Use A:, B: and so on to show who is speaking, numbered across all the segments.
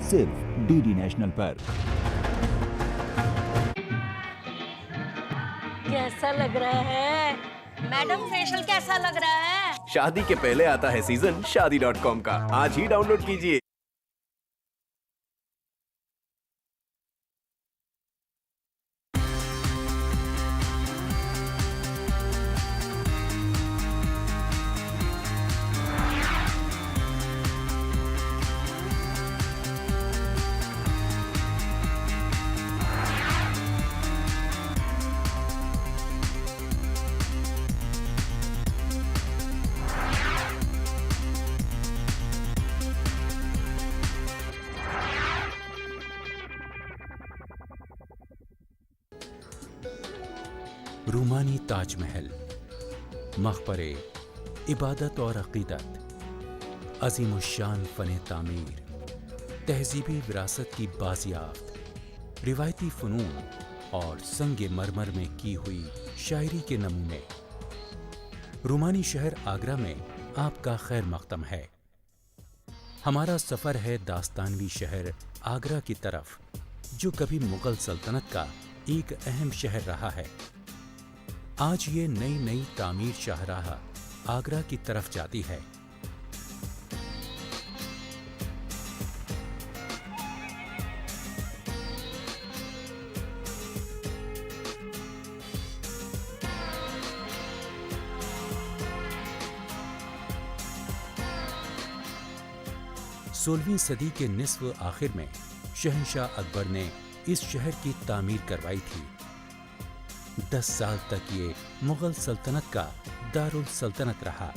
A: सिर्फ DD national पर।
B: कैसा लग रहा है मैडम? फेशियल कैसा लग रहा है?
C: शादी के पहले आता है सीजन शादी.com का। आज ही डाउनलोड कीजिए।
D: रूमानी ताजमहल, मकबरे, इबादत और अक़ीदत, अज़ीमुश्शान फ़न तामीर, तहज़ीबी विरासत की बाज़ियाफ़त, रिवायती फ़नून और संगे मरमर में की हुई शायरी के नमूने। रूमानी शहर आगरा में आपका खैर मक़दम है। हमारा सफ़र है दास्तानवी शहर आगरा की तरफ, जो कभी मुग़ल सल्तनत का एक अहम शहर रहा है। आज ये नई नई तामीर शाहराह आगरा की तरफ जाती है। सोलहवीं सदी के निस्फ आखिर में शहंशाह अकबर ने इस शहर की तामीर करवाई थी। 10 साल तक ये मुगल सल्तनत का दारुल सल्तनत रहा।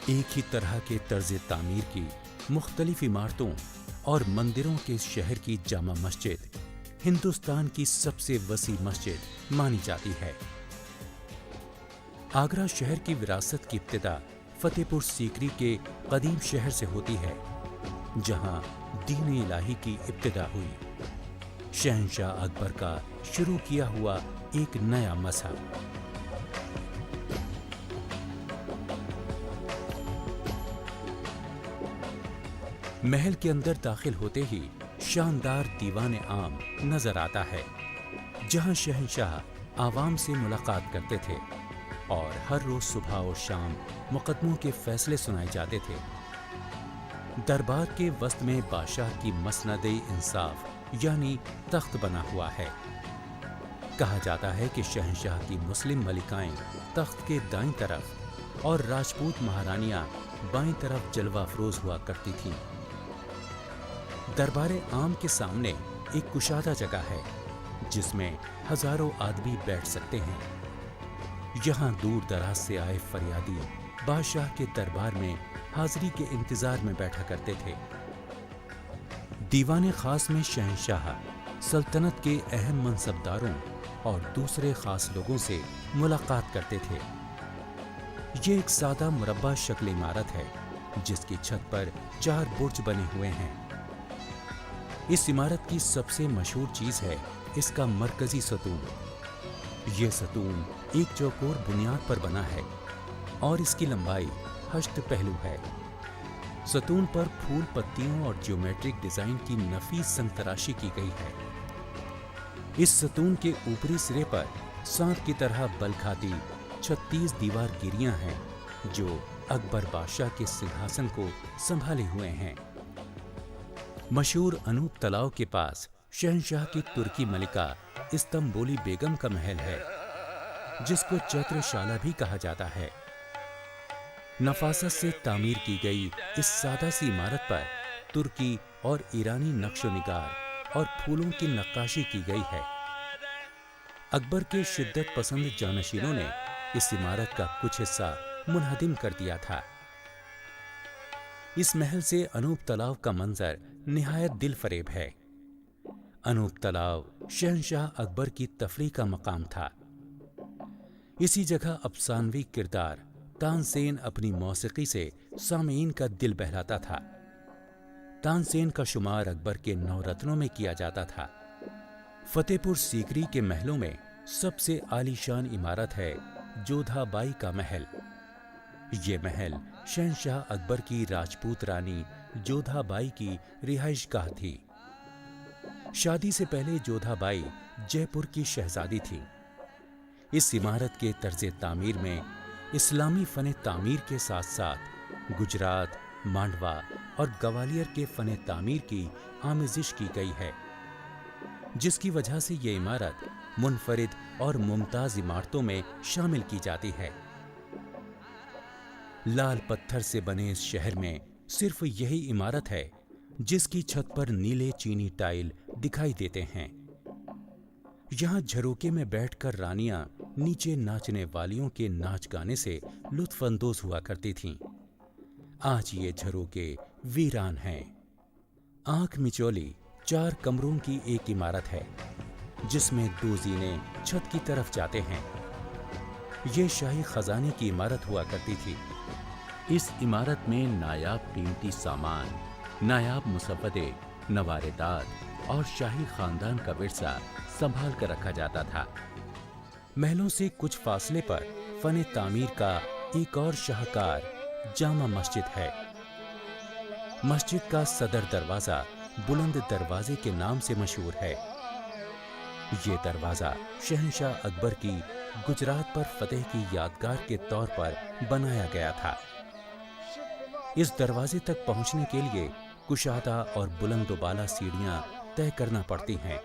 D: एक ही तरह के तर्ज तामीर की मुख्तलिफ इमारतों और मंदिरों के इस शहर की जामा मस्जिद हिंदुस्तान की सबसे वसी मस्जिद मानी जाती है। आगरा शहर की विरासत की इब्तिदा फतेहपुर सीकरी के कदीम शहर से होती है, जहां दीन इलाही की इब्तिदा हुई। शहंशाह अकबर का शुरू किया हुआ एक नया मज़हब। महल के अंदर दाखिल होते ही शानदार दीवान आम नजर आता है, जहां शहंशाह आवाम से मुलाकात करते थे और हर रोज सुबह और शाम मुकदमों के फैसले सुनाए जाते थे। दरबार के वस्त में बादशाह की मसनद-ए-इंसाफ यानी तख्त बना हुआ है। कहा जाता है कि शहंशाह की मुस्लिम मलिकाएं तख्त के दाईं तरफ और राजपूत महारानियां बाईं तरफ जलवा अफरोज हुआ करती थीं। दरबार आम के सामने एक कुशादा जगह है, जिसमें हजारों आदमी बैठ सकते हैं। यहाँ दूर दराज से आए फरियादी बादशाह के दरबार में हाजिरी के इंतजार में बैठा करते थे। दीवाने खास में शहंशाह सल्तनत के अहम मनसबदारों और दूसरे खास लोगों से मुलाकात करते थे। ये एक सादा मुरब्बा शक्ल इमारत है, जिसकी छत पर 4 बुर्ज बने हुए हैं। इस इमारत की सबसे मशहूर चीज है इसका मरकजी सतून। ये सतून एक चौकोर बुनियाद पर बना है और इसकी लंबाई 8 पहलू है। सतून पर फूल पत्तियों और ज्योमेट्रिक डिजाइन की नफीस संगतराशी की गई है। इस सतून के ऊपरी सिरे पर सांप की तरह बल खाती 36 दीवार गिरियां हैं, जो अकबर बादशाह के सिंहासन को संभाले हुए हैं। मशहूर अनूप तालाब के पास शहंशाह की तुर्की मलिका इस्तंबुली बेगम का महल है, जिसको चैत्रशाला भी कहा जाता है। नफासत से तामीर की गई इस सादा सी इमारत पर तुर्की और ईरानी नक्शो निगार और फूलों की नक्काशी की गई है। अकबर के शिद्दत पसंद जानशीनों ने इस इमारत का कुछ हिस्सा मुनहदिम कर दिया था। इस महल से अनूप तालाब का मंजर निहायत दिल फरेब है। अनूप तालाब शहंशाह अकबर की तफरीह का मकाम था। इसी जगह अफसानवी किरदार तानसेन अपनी मौसीकी से सामीन का दिल बहलाता था। तानसेन का शुमार अकबर के 9 रत्नों में किया जाता था। फतेहपुर सीकरी के महलों में सबसे आलीशान इमारत है जोधाबाई का महल। ये महल शहंशाह अकबर की राजपूत रानी जोधा बाई की रिहाइशगाह थी। शादी से पहले जोधा बाई जयपुर की शहजादी थी। इस इमारत के तर्ज तामीर में इस्लामी फन तामीर के साथ साथ गुजरात, मांडवा और ग्वालियर के फन तामीर की आमेजिश की गई है, जिसकी वजह से ये इमारत मुनफरिद और मुमताज इमारतों में शामिल की जाती है। लाल पत्थर से बने इस शहर में सिर्फ यही इमारत है जिसकी छत पर नीले चीनी टाइल दिखाई देते हैं। यहाँ झरोके में बैठकर रानियां नीचे नाचने वालियों के नाच गाने से लुत्फ अंदोज हुआ करती थीं। आज ये झरोके वीरान हैं। आंख मिचौली 4 कमरों की एक इमारत है जिसमें 2 जीने छत की तरफ जाते हैं। ये शाही खजाने की इमारत हुआ करती थी। इस इमारत में नायाब कीमती सामान, नायाब मुसव्वदे, नवारेदाद और शाही खानदान का विरसा संभाल कर रखा जाता था। महलों से कुछ फासले पर फन तामीर का एक और शाहकार जामा मस्जिद है। मस्जिद का सदर दरवाजा बुलंद दरवाजे के नाम से मशहूर है। ये दरवाजा शहंशाह अकबर की गुजरात पर फतेह की यादगार के तौर पर बनाया गया था। इस दरवाजे तक पहुंचने के लिए कुशादा और बुलंदोबाला सीढ़ियां तय करना पड़ती हैं।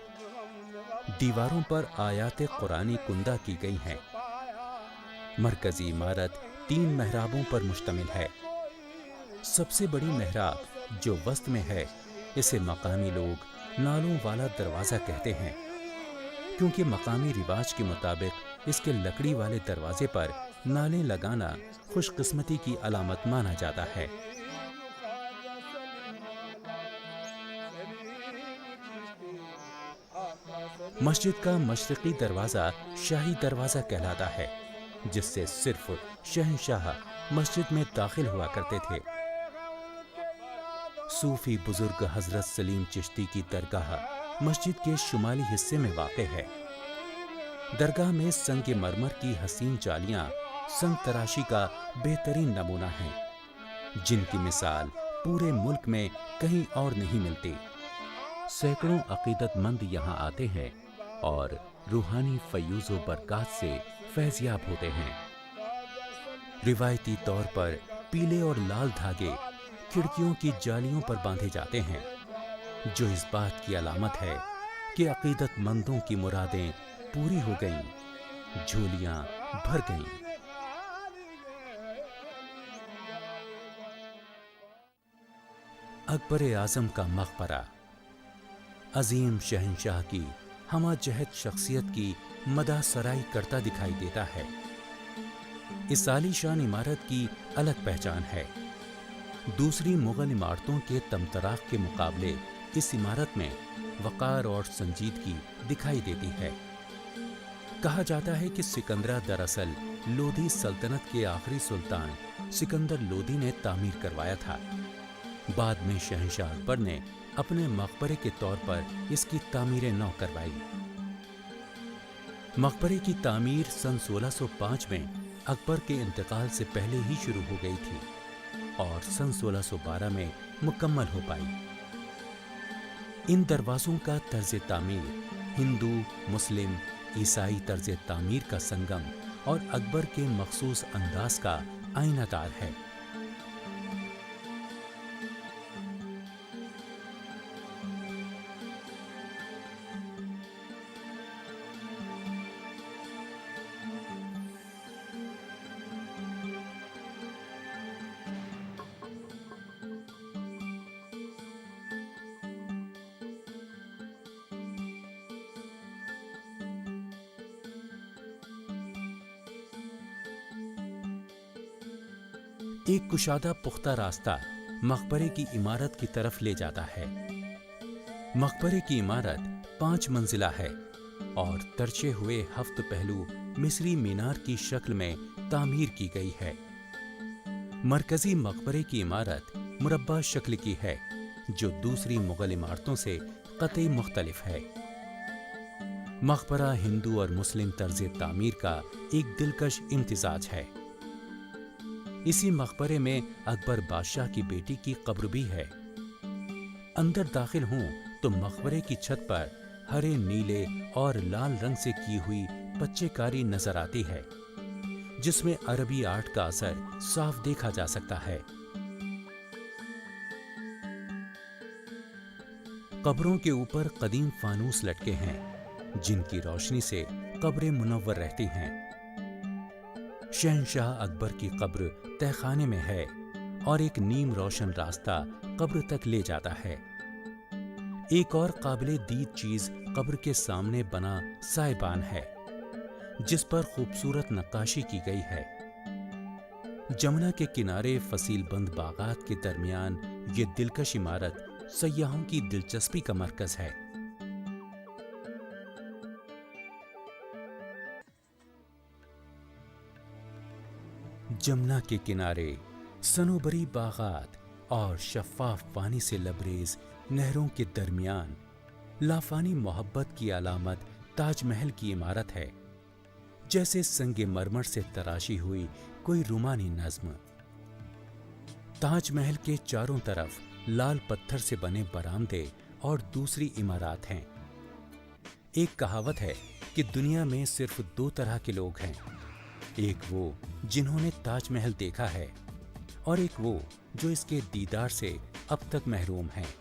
D: दीवारों पर आयात कुरानी कुंदा की गई हैं। मरकजी इमारत 3 मेहराबों पर मुश्तमिल है। सबसे बड़ी मेहराब जो वस्त में है, इसे मकामी लोग नालों वाला दरवाजा कहते हैं, क्योंकि मकामी रिवाज के मुताबिक इसके लकड़ी वाले दरवाजे पर नालें लगाना खुशकिस्मती की अलामत माना जाता है। मस्जिद का मशरिकी दरवाजा शाही दरवाजा कहलाता है, जिससे सिर्फ शहंशाह मस्जिद में दाखिल हुआ करते थे। सूफी बुजुर्ग हजरत सलीम चिश्ती की दरगाह मस्जिद के शुमाली हिस्से में वाक़ है। दरगाह में संग मरमर की हसीन जालियां संग तराशी का बेहतरीन नमूना हैं, जिनकी मिसाल पूरे मुल्क में कहीं और नहीं मिलती। सैकड़ों अकीदतमंद यहाँ आते हैं और रूहानी फयूज़ व बरक़ात से फैज़याब होते हैं। रिवायती तौर पर पीले और लाल धागे खिड़कियों की जालियों पर बांधे जाते हैं, जो इस बात की अलामत है कि अकीदतमंदों की मुरादें पूरी हो गईं, झोलियां भर गईं। अकबर आज़म का मकबरा अजीम शहंशाह की हमाजहत शख्सियत की मदा सराई करता दिखाई देता है। इस आलीशान इमारत की अलग पहचान है। दूसरी मुगल इमारतों के तमतराक के मुकाबले इस इमारत में वक़ार और संजीदगी दिखाई देती है। कहा जाता है कि सिकंदरा दरअसल लोधी सल्तनत के आखिरी सुल्तान सिकंदर लोधी ने तामीर करवाया था। बाद में शहंशाह अकबर ने अपने मकबरे के तौर पर इसकी तामीर नौ करवाई। मकबरे की तामीर सन 1605 में अकबर के इंतकाल से पहले ही शुरू हो गई थी और सन 1612 में मुकम्मल हो पाई। इन दरवाज़ों का तर्ज तामीर हिंदू, मुस्लिम, ईसाई तर्ज तामीर का संगम और अकबर के मखसूस अंदाज का आईनादार है। एक कुशादा पुख्ता रास्ता मकबरे की इमारत की तरफ ले जाता है। मकबरे की इमारत 5 मंजिला है और तरछे हुए हफ्त पहलू मिस्री मीनार की शक्ल में तामीर की गई है। मरकजी मकबरे की इमारत मुरब्बा शक्ल की है, जो दूसरी मुगल इमारतों से कतई मुख्तलिफ है। मकबरा हिंदू और मुस्लिम तर्ज तामीर का एक दिलकश इम्तिजाज है। इसी मकबरे में अकबर बादशाह की बेटी की कब्र भी है। اندر داخل ہوں تو مقبرے کی چھت پر ہرے، نیلے اور لال رنگ سے کی ہوئی پچے کاری نظر آتی ہے، جس میں عربی آرٹ کا اثر صاف دیکھا جا سکتا ہے۔ قبروں کے اوپر قدیم فانوس لٹکے ہیں، جن کی روشنی سے قبریں منور رہتی ہیں۔ شہنشاہ اکبر کی قبر تہہ خانے میں ہے اور ایک نیم روشن راستہ قبر تک لے جاتا ہے۔ ایک اور قابل دید چیز قبر کے سامنے بنا سائبان ہے، جس پر خوبصورت نقاشی کی گئی ہے۔ جمنا کے کنارے فصیل بند باغات کے درمیان یہ دلکش عمارت سیاحوں کی دلچسپی کا مرکز ہے۔ جمنا کے کنارے سنوبری باغات اور شفاف پانی سے لبریز نہروں کے درمیان لافانی محبت کی علامت تاج محل کی عمارت ہے، جیسے سنگ مرمر سے تراشی ہوئی کوئی رومانی نظم۔ تاج محل کے چاروں طرف لال پتھر سے بنے برآمدے اور دوسری عمارات ہیں۔ ایک کہاوت ہے کہ دنیا میں صرف 2 طرح کے لوگ ہیں، ایک وہ جنہوں نے تاج محل دیکھا ہے اور ایک وہ جو اس کے دیدار سے اب تک محروم ہیں۔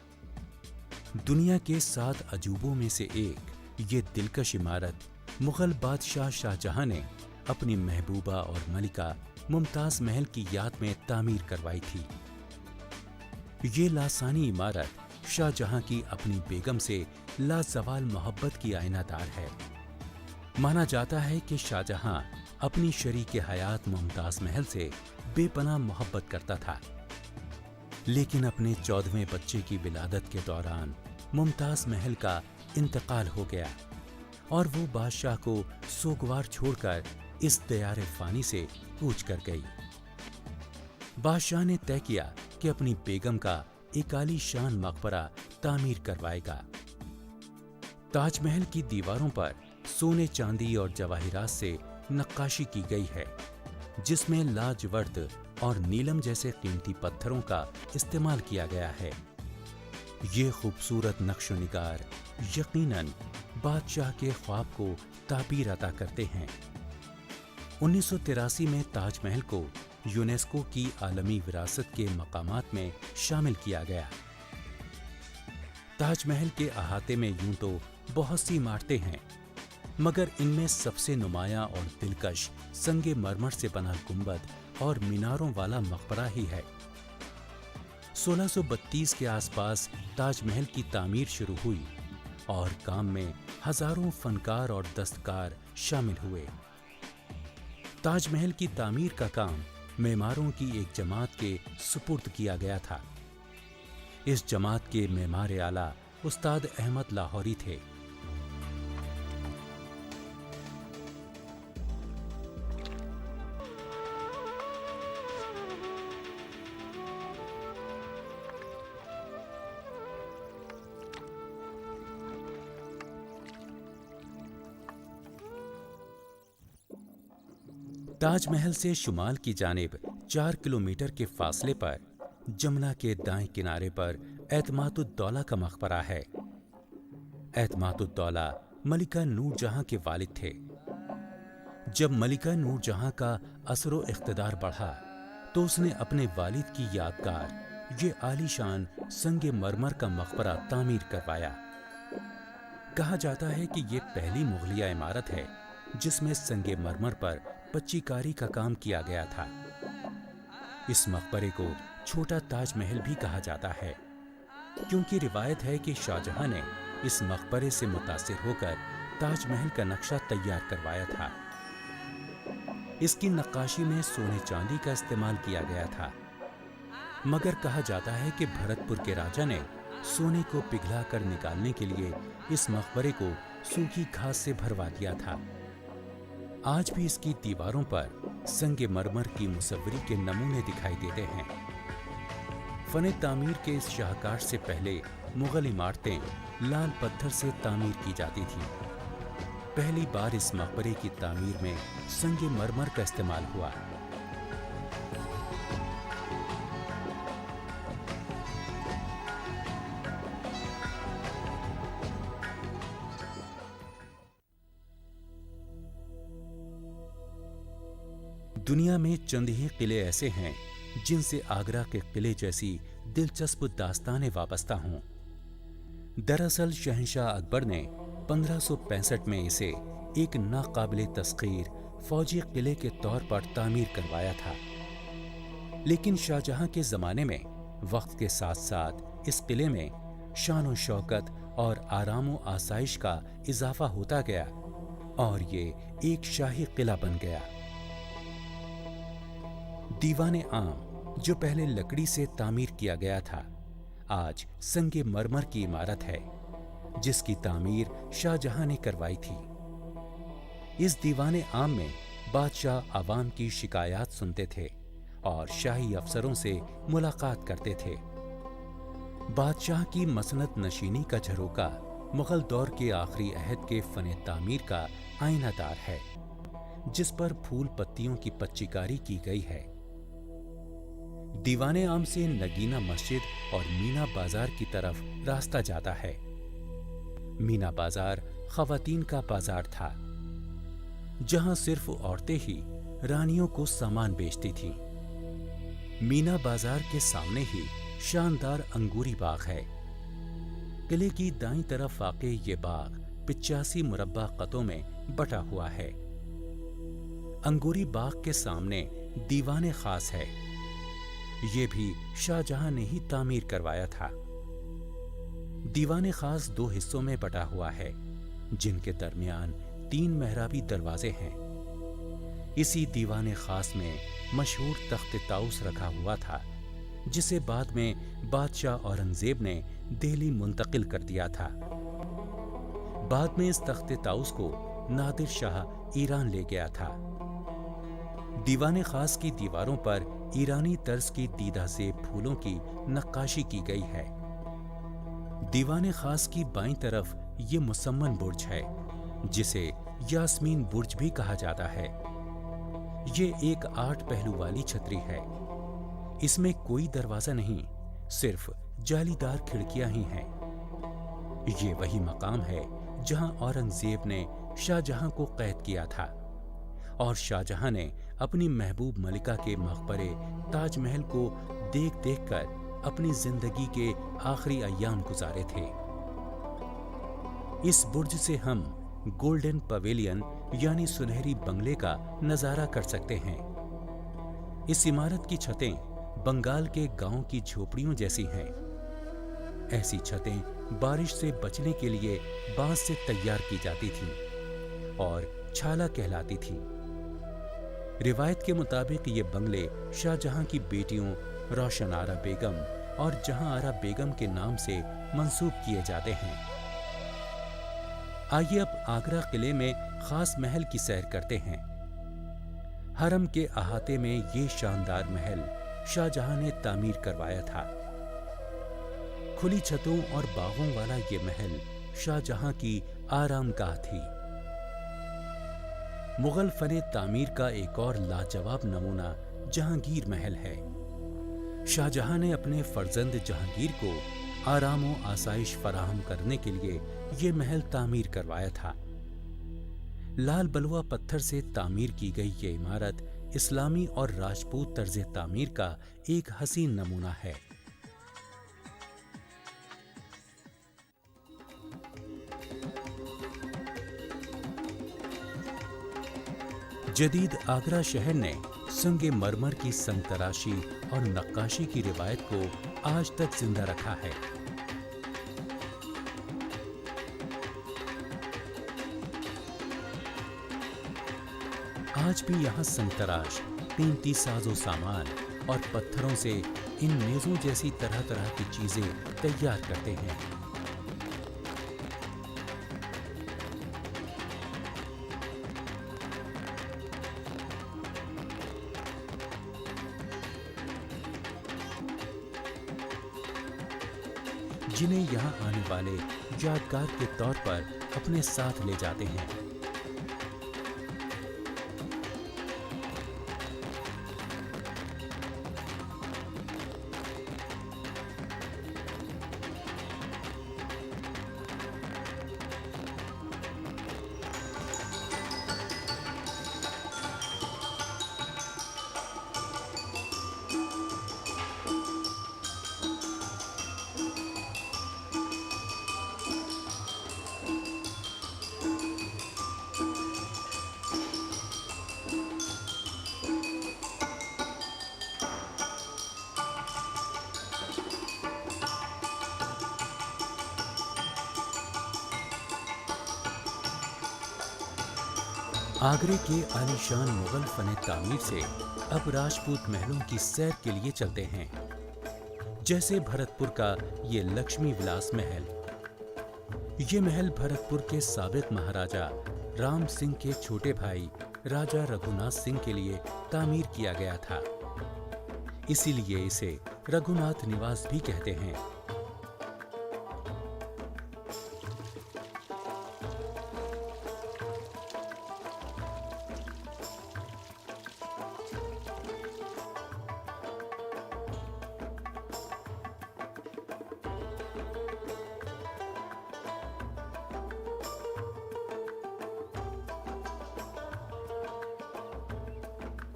D: دنیا کے 7 عجوبوں میں سے ایک یہ دلکش عمارت مغل بادشاہ شاہ جہاں نے اپنی محبوبہ اور ملکہ ممتاز محل کی یاد میں تعمیر کروائی تھی۔ یہ لاسانی عمارت شاہ جہاں کی اپنی بیگم سے لازوال محبت کی آئینہ دار ہے۔ مانا جاتا ہے کہ شاہ جہاں اپنی شریک حیات ممتاز محل سے بے پناہ محبت کرتا تھا، لیکن اپنے 14ویں بچے کی ولادت کے دوران ممتاز محل کا انتقال ہو گیا اور وہ بادشاہ کو سوگوار چھوڑ کر اس دیار فانی سے کوچ کر گئی۔ بادشاہ نے طے کیا کہ اپنی بیگم کا ایک عالی شان مقبرہ تعمیر کروائے گا۔ تاج محل کی دیواروں پر سونے، چاندی اور جواہرات سے نقاشی کی گئی ہے، جس میں لاجورد اور نیلم جیسے قیمتی پتھروں کا استعمال کیا گیا ہے۔ یہ خوبصورت نقش و نگار یقیناً بادشاہ کے خواب کو تعبیر عطا کرتے ہیں۔ 1983 میں تاج محل کو یونیسکو کی عالمی وراثت کے مقامات میں شامل کیا گیا۔ تاج محل کے احاطے میں یوں تو بہت سی عمارتیں ہیں، مگر ان میں سب سے نمایاں اور دلکش سنگ مرمر سے بنا گنبد اور میناروں والا مقبرہ ہی ہے۔ 1632 کے آس پاس تاج محل کی تعمیر شروع ہوئی اور کام میں ہزاروں فنکار اور دستکار شامل ہوئے۔ تاج محل کی تعمیر کا کام معماروں کی ایک جماعت کے سپرد کیا گیا تھا۔ اس جماعت کے معمار اعلیٰ استاد احمد لاہوری تھے۔ تاج محل سے شمال کی جانب 4 کلومیٹر کے فاصلے پر جمنا کے دائیں کنارے پر اعتماد الدولہ کا مقبرہ ہے۔ اعتماد الدولہ ملکہ نور جہاں کے والد تھے۔ جب ملکہ نور جہاں کا اثر و اقتدار بڑھا تو اس نے اپنے والد کی یادگار یہ عالی شان سنگ مرمر کا مقبرہ تعمیر کروایا۔ کہا جاتا ہے کہ یہ پہلی مغلیہ عمارت ہے جس میں سنگ مرمر پر پچی کاری کا کام کیا گیا تھا۔ اس مقبرے کو چھوٹا تاج محل بھی کہا جاتا ہے، کیونکہ روایت ہے کہ شاہ جہاں نے اس مقبرے سے متاثر ہو کر تاج محل کا نقشہ تیار کروایا تھا۔ اس کی نقاشی میں سونے چاندی کا استعمال کیا گیا تھا، مگر کہا جاتا ہے کہ بھرت پور کے راجا نے سونے کو پگھلا کر نکالنے کے لیے اس مقبرے کو سوکھی گھاس سے بھروا دیا تھا۔ آج بھی اس کی دیواروں پر سنگ مرمر کی مصوری کے نمونے دکھائی دیتے ہیں۔ فن تعمیر کے اس شاہکار سے پہلے مغل عمارتیں لال پتھر سے تعمیر کی جاتی تھیں۔ پہلی بار اس مقبرے کی تعمیر میں سنگ مرمر کا استعمال ہوا۔ दुनिया में चंद ही किले ऐसे हैं जिनसे आगरा के किले जैसी दिलचस्प दास्तानें वाबस्ता हों। दरअसल शहंशाह अकबर ने 1565 में इसे एक नाकाबिले तस्खीर फौजी किले के तौर पर तामीर करवाया था। लेकिन शाहजहां के जमाने में वक्त के साथ साथ इस किले में शान और शौकत और आराम व आसाइश का इजाफा होता गया और ये एक शाही किला बन गया। दीवाने आम, जो पहले लकड़ी से तामीर किया गया था, आज संगे मरमर की इमारत है जिसकी तामीर शाहजहां ने करवाई थी। इस दीवाने आम में बादशाह आवाम की शिकायत सुनते थे और शाही अफसरों से मुलाकात करते थे। बादशाह की मसनद नशीनी का झरोका मुगल दौर के आखिरी अहद के फने तामीर का आईनादार है, जिस पर फूल पत्तियों की पच्चीकारी की गई है। दीवाने आम से नगीना मस्जिद और मीना बाजार की तरफ रास्ता जाता है। मीना बाजार खवातीन का बाजार था, जहां सिर्फ औरतें ही रानियों को सामान बेचती थीं। मीना बाजार के सामने ही शानदार अंगूरी बाग है। किले की दाईं तरफ वाक़े ये बाग 85 मुरब्बा कतों में बटा हुआ है। अंगूरी बाग के सामने दीवाने खास है। ये भी शाहजहां ने ही तामीर करवाया था। दीवाने खास 2 हिस्सों में बटा हुआ है, जिनके दरमियान 3 मेहराबी दरवाजे हैं। इसी दीवाने खास में मशहूर तख्त ताउस रखा हुआ था, जिसे बाद में बादशाह औरंगजेब ने दिल्ली मुंतकिल कर दिया था। बाद में इस तख्त ताउस को नादिर शाह ईरान ले गया था। दीवाने खास की दीवारों पर ईरानी तर्ज की दीदा ज़ेब फूलों की नक्काशी की गई है। दीवाने खास की बाईं तरफ ये मुसम्मन बुर्ज है, जिसे यास्मीन बुर्ज भी कहा जाता है। ये एक 8 पहलू वाली छतरी है। इसमें कोई दरवाजा नहीं, सिर्फ जालीदार खिड़कियां ही हैं। ये वही मकाम है जहां औरंगजेब ने शाहजहां को कैद किया था और शाहजहां ने अपनी महबूब मलिका के मकबरे ताजमहल को देख देख कर अपनी जिंदगी के आखिरी अय्याम गुजारे थे। इस बुर्ज से हम गोल्डन पवेलियन यानी सुनहरी बंगले का नजारा कर सकते हैं। इस इमारत की छतें बंगाल के गांव की झोपड़ियों जैसी हैं। ऐसी छतें बारिश से बचने के लिए बांस से तैयार की जाती थीं और छाला कहलाती थीं। रिवायत के मुताबिक ये बंगले शाहजहां की बेटियों रोशन आरा बेगम और जहां आरा बेगम के नाम से मंसूब किए जाते हैं। आइए अब आगरा किले में खास महल की सैर करते हैं। हरम के अहाते में ये शानदार महल शाहजहां ने तामीर करवाया था। खुली छतों और बागों वाला ये महल शाहजहां की आरामगाह थी। मुगल फने तामीर का एक और लाजवाब नमूना जहांगीर महल है। शाहजहां ने अपने फर्जंद जहांगीर को आराम व आसाइश फराहम करने के लिए ये महल तामीर करवाया था। लाल बलुआ पत्थर से तामीर की गई ये इमारत इस्लामी और राजपूत तर्ज तामीर का एक हसीन नमूना है। जदीद आगरा शहर ने संगे मरमर की संग तराशी और नक्काशी की रिवायत को आज तक जिंदा रखा है। आज भी यहाँ संतराश, कीमती साजो सामान और पत्थरों से इन मेजों जैसी तरह तरह की चीजें तैयार करते हैं। जिन्हें यहाँ आने वाले यादगार के तौर पर अपने साथ ले जाते हैं। आगरे के आलीशान मुगल फन तामीर से अब राजपूत महलों की सैर के लिए चलते हैं, जैसे भरतपुर का ये लक्ष्मी विलास महल। ये महल भरतपुर के साबिक महाराजा राम सिंह के छोटे भाई राजा रघुनाथ सिंह के लिए तामीर किया गया था, इसीलिए इसे रघुनाथ निवास भी कहते हैं।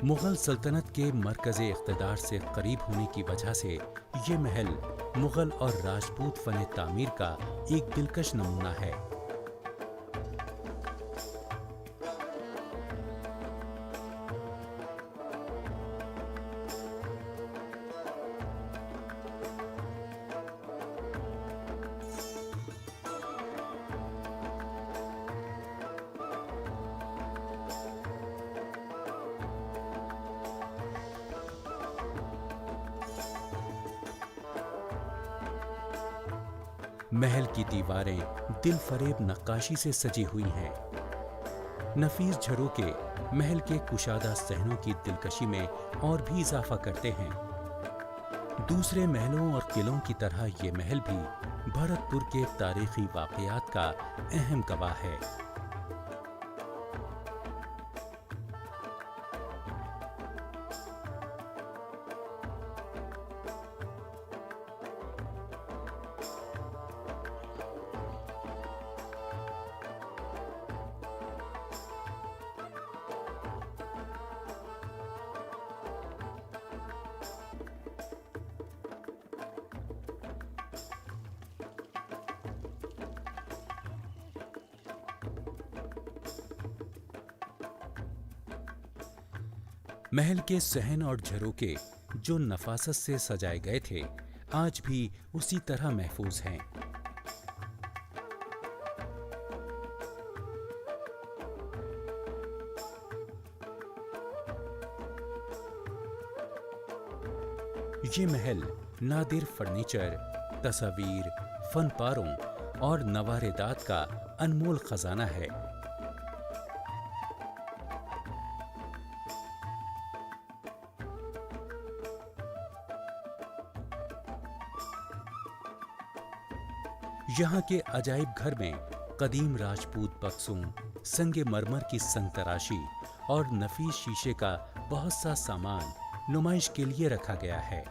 D: मुगल सल्तनत के मरकज़े इक़्तिदार से करीब होने की वजह से ये महल मुगल और राजपूत फन तामीर का एक दिलकश नमूना है। महल की दीवारें दिल फरेब नक्काशी से सजी हुई हैं। नफीस झरोके महल के कुशादा सहनों की दिलकशी में और भी इजाफा करते हैं। दूसरे महलों और किलों की तरह ये महल भी भरतपुर के तारीखी वाक़यात का अहम गवाह है। महल के सहन और झरोके जो नफासत से सजाए गए थे, आज भी उसी तरह महफूज हैं। ये महल नादिर फर्नीचर, तस्वीर, फन पारों और नवारेदात का अनमोल खजाना है। यहाँ के अजायब घर में कदीम राजपूत बक्सों, संगे मरमर की संगतराशी और नफीस शीशे का बहुत सा सामान नुमाइश के लिए रखा गया है।